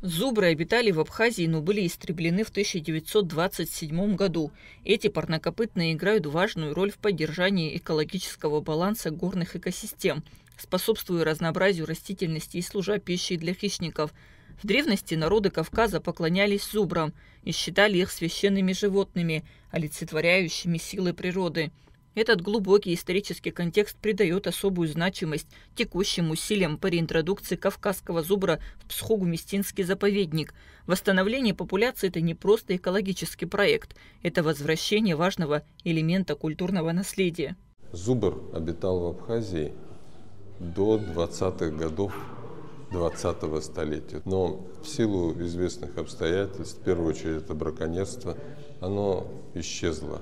Зубры обитали в Абхазии, но были истреблены в 1927 году. Эти парнокопытные играют важную роль в поддержании экологического баланса горных экосистем, способствуя разнообразию растительности и служа пищей для хищников. В древности народы Кавказа поклонялись зубрам и считали их священными животными, олицетворяющими силы природы. Этот глубокий исторический контекст придает особую значимость текущим усилиям по реинтродукции кавказского зубра в Псхо-Гумистинский заповедник. Восстановление популяции – это не просто экологический проект, это возвращение важного элемента культурного наследия. Зубр обитал в Абхазии до 20-х годов 20-го столетия. Но в силу известных обстоятельств, в первую очередь это браконьерство, оно исчезло.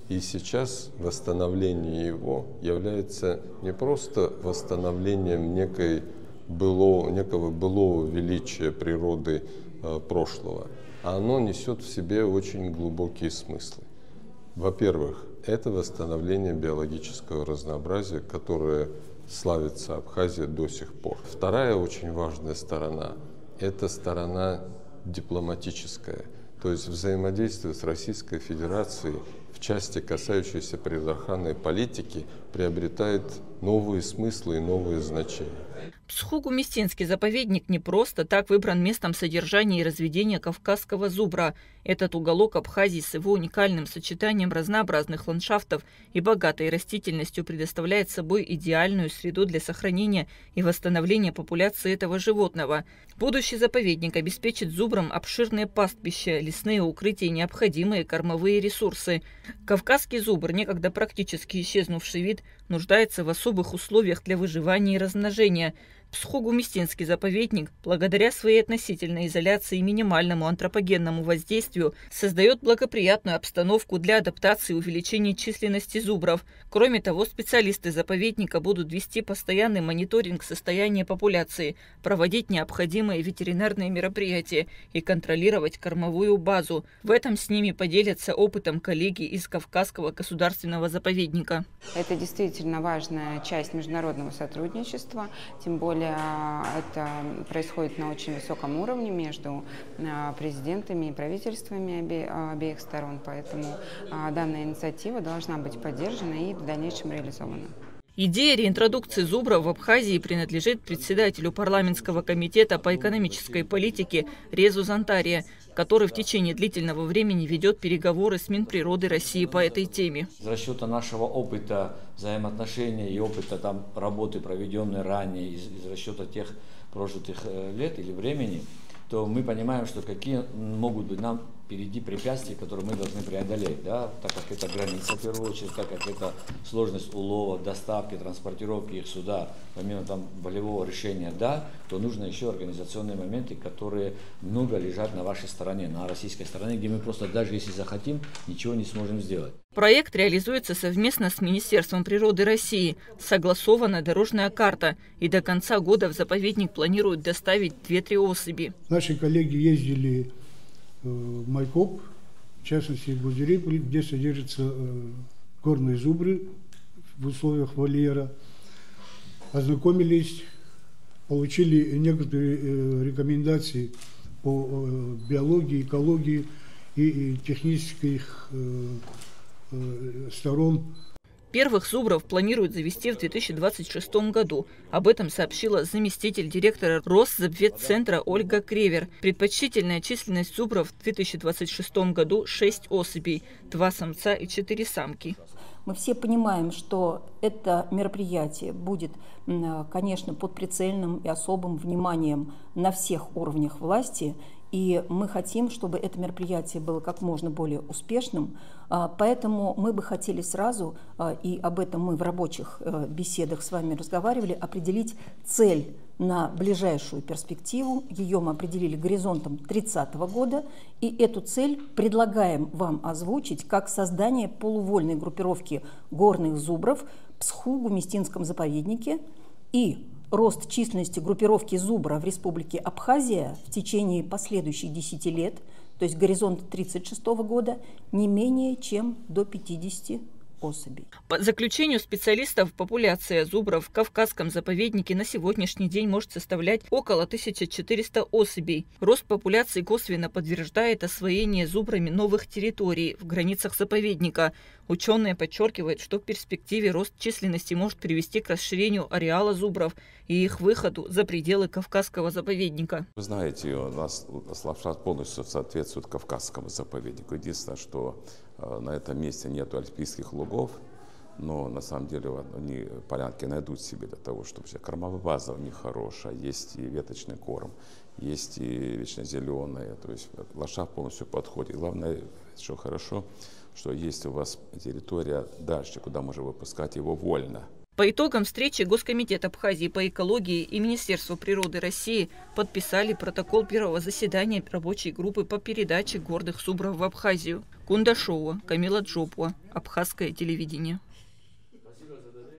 И сейчас восстановление его является не просто восстановлением некого былого величия природы прошлого, а оно несет в себе очень глубокие смыслы. Во-первых, это восстановление биологического разнообразия, которое славится Абхазия до сих пор. Вторая очень важная сторона – это сторона дипломатическая, то есть взаимодействие с Российской Федерацией в части, касающейся природоохранной политики, приобретает новые смыслы и новые значения. Псхо-Гумистинский заповедник не просто так выбран местом содержания и разведения кавказского зубра. Этот уголок Абхазии с его уникальным сочетанием разнообразных ландшафтов и богатой растительностью предоставляет собой идеальную среду для сохранения и восстановления популяции этого животного. Будущий заповедник обеспечит зубрам обширные пастбища, лесные укрытия и необходимые кормовые ресурсы. Кавказский зубр, некогда практически исчезнувший вид, нуждается в особых условиях для выживания и размножения. Псхо-Гумистинский заповедник, благодаря своей относительной изоляции и минимальному антропогенному воздействию, создает благоприятную обстановку для адаптации и увеличения численности зубров. Кроме того, специалисты заповедника будут вести постоянный мониторинг состояния популяции, проводить необходимые ветеринарные мероприятия и контролировать кормовую базу. В этом с ними поделятся опытом коллеги из Кавказского государственного заповедника. Это действительно важная часть международного сотрудничества, тем более это происходит на очень высоком уровне между президентами и правительствами обеих сторон, поэтому данная инициатива должна быть поддержана и в дальнейшем реализована. Идея реинтродукции зубра в Абхазии принадлежит председателю парламентского комитета по экономической политике Резу Зантария, который в течение длительного времени ведет переговоры с Минприроды России по этой теме. Из расчета нашего опыта взаимоотношений и опыта работы, проведенной ранее, из расчета тех прожитых лет или времени, то мы понимаем, что какие могут быть нам впереди препятствия, которые мы должны преодолеть, да, так как это граница, в первую очередь, так как это сложность улова, доставки, транспортировки их сюда, помимо волевого решения, да, то нужно еще организационные моменты, которые много лежат на вашей стороне, на российской стороне, где мы просто даже если захотим, ничего не сможем сделать. Проект реализуется совместно с Министерством природы России. Согласована дорожная карта. И до конца года в заповедник планируют доставить 2-3 особи. Наши коллеги ездили в Майкоп, в частности в Гудериполь, где содержатся горные зубры в условиях вольера. Ознакомились, получили некоторые рекомендации по биологии, экологии и технических сторон. Первых зубров планируют завести в 2026 году. Об этом сообщила заместитель директора Россобветцентра Ольга Кревер. Предпочтительная численность зубров в 2026 году 6 особей, 2 самца и 4 самки. Мы все понимаем, что это мероприятие будет, конечно, под прицельным и особым вниманием на всех уровнях власти. И мы хотим, чтобы это мероприятие было как можно более успешным. Поэтому мы бы хотели сразу, и об этом мы в рабочих беседах с вами разговаривали, определить цель на ближайшую перспективу. Ее мы определили горизонтом 30 года. И эту цель предлагаем вам озвучить как создание полувольной группировки горных зубров в Псхо-Гумистинском заповеднике и рост численности группировки зубра в Республике Абхазия в течение последующих 10 лет, то есть горизонт 1936 года, не менее чем до 50 особей. По заключению специалистов, популяция зубров в Кавказском заповеднике на сегодняшний день может составлять около 1400 особей. Рост популяции косвенно подтверждает освоение зубрами новых территорий в границах заповедника. Ученые подчеркивают, что в перспективе рост численности может привести к расширению ареала зубров и их выходу за пределы Кавказского заповедника. Вы знаете, у нас ландшафт полностью соответствует Кавказскому заповеднику. Единственное, что на этом месте нет альпийских лугов, но на самом деле они полянки найдут себе для того, чтобы кормовая база у них хорошая, есть и веточный корм, есть и вечно зеленые, то есть ландшафт полностью подходит. Главное, что хорошо, что есть у вас территория дальше, куда можно выпускать его вольно. По итогам встречи Госкомитет Абхазии по экологии и Министерство природы России подписали протокол первого заседания рабочей группы по передаче гордых зубров в Абхазию. Кундашова, Камила Джопуа, Абхазское телевидение.